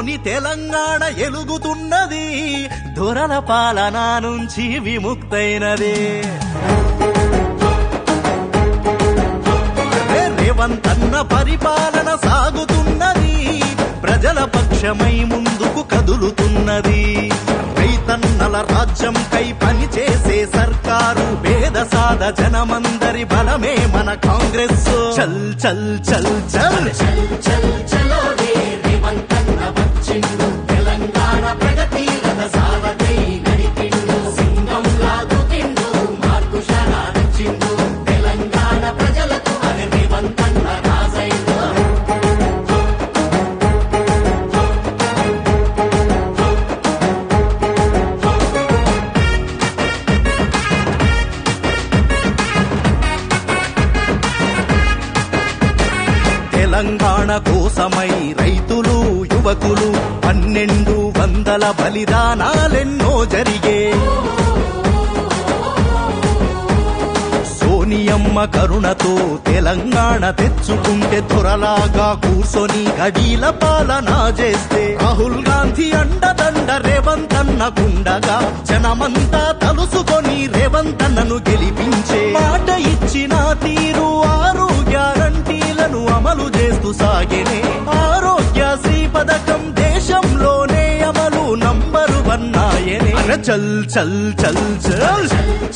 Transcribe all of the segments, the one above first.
వెలుగులోని తెలంగాణ ఎలుగుతున్నది, దొరల పాలన నుంచి విముక్తైనది. రేవంతన్న పరిపాలన సాగుతున్నది, ప్రజల పక్షమై ముందుకు కదులుతున్నది. రైతన్నల రాజ్యం కై పనిచేసే సర్కారు, పేద సాద జనమందరి బలమే మన కాంగ్రెస్. చల్ చల్ చల్ చల్ చల్ చల్ చలో రే రేవంతన్న వచ్చిండు, తెలంగాణ ప్రగతి రథ సారథై నడిపిండు. సింగం లాగుతిండు, మార్పు షరాదచ్చిండు, తెలంగాణ ప్రజలకు అరే రేవంతన్న రాజైండు. తెలంగాణ కోసమై రైతులు యువకులు 1200 బలిదానాలెన్నో జరిగే. సోనియమ్మ కరుణతో తెలంగాణ తెచ్చుకుంటే, త్వరలాగా కూర్చొని గడీల పాలన చేస్తే, రాహుల్ గాంధీ అండదండ రేవంతన్న గుండగా, జనమంతా తలుసుకొని రేవంతన్నను గెలిపించే. మాట ఇచ్చిన తీరు 6 గ్యారంటీలను అమలు చేస్తూ సాగేనే. ఆరోగ్యశ్రీ పథకం దేశంలోనే అమలు నంబరు 1 ఆయనే. చల్ చల్ చల్ చల్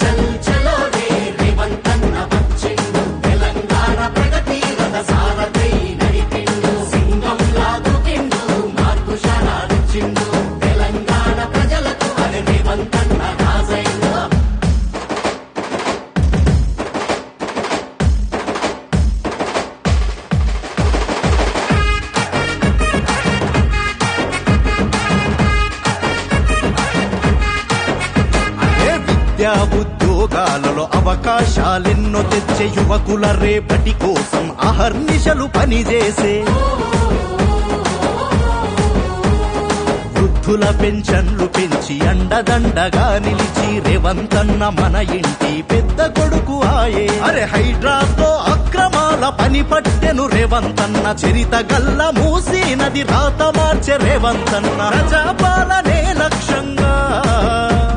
చల్ చలో రే రేవంతన్న వచ్చిండు, తెలంగాణ ప్రగతి రథ సారథై నడిపిండు. సింగం లాగుతిండు, మార్పు షరాదచ్చిండు, తెలంగాణ ప్రజలకు అరే రేవంతన్న రాజైండు. విద్యా ఉద్యోగాలలో అవకాశాలెన్నో తెచ్చే, యువకుల రేపటి కోసం అహర్నిశలు పనిచేసే. వృద్ధుల పెన్షన్లు పెంచి అండదండగా నిలిచి, రేవంతన్న మన ఇంటి పెద్ద కొడుకు ఆయే. అరే హైడ్రాస్ తో అక్రమాల పని పట్టెను రేవంతన్న, చరిత గల్ల మూసీ నది రాత మార్చే రేవంతన్న. ప్రజాపాలనే లక్ష్యంగా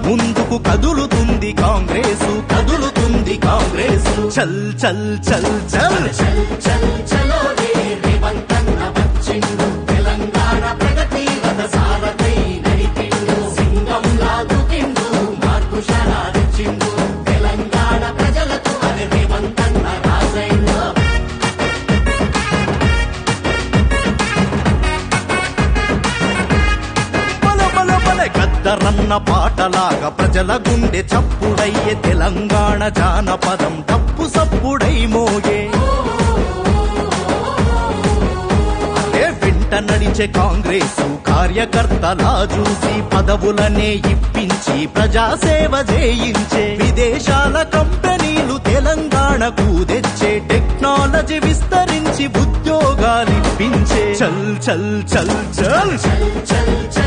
ముందుకు కదులుతుంది కాంగ్రెసు, కదులుతుంది కాంగ్రెసు. చల్ చల్ చల్ చల్ చల్ చల్ చలో రే రేవంతన్న వచ్చిండు, తెలంగాణ ప్రగతి రథ సారథై నడిపిండు. సింగం లాగుతిండు, మార్పు షరాదచ్చిండు, తెలంగాణ ప్రజలకు అరే రేవంతన్న రాజైండు. గద్దరన్న పాటలాగా ప్రజల గుండె చప్పుడయ్యే, తెలంగాణ జానపదం తప్పు సప్పుడై మోగే. వెంట నడిచే కాంగ్రెసు కార్యకర్తలా చూసి, పదవులనే ఇప్పించి ప్రజాసేవ చేయించే. విదేశాల కంపెనీలు తెలంగాణకు తెచ్చే, టెక్నాలజీ విస్తరించి ఉద్యోగాలిప్పించే. చల్ చల్ చల్ చల్ చల్ చల్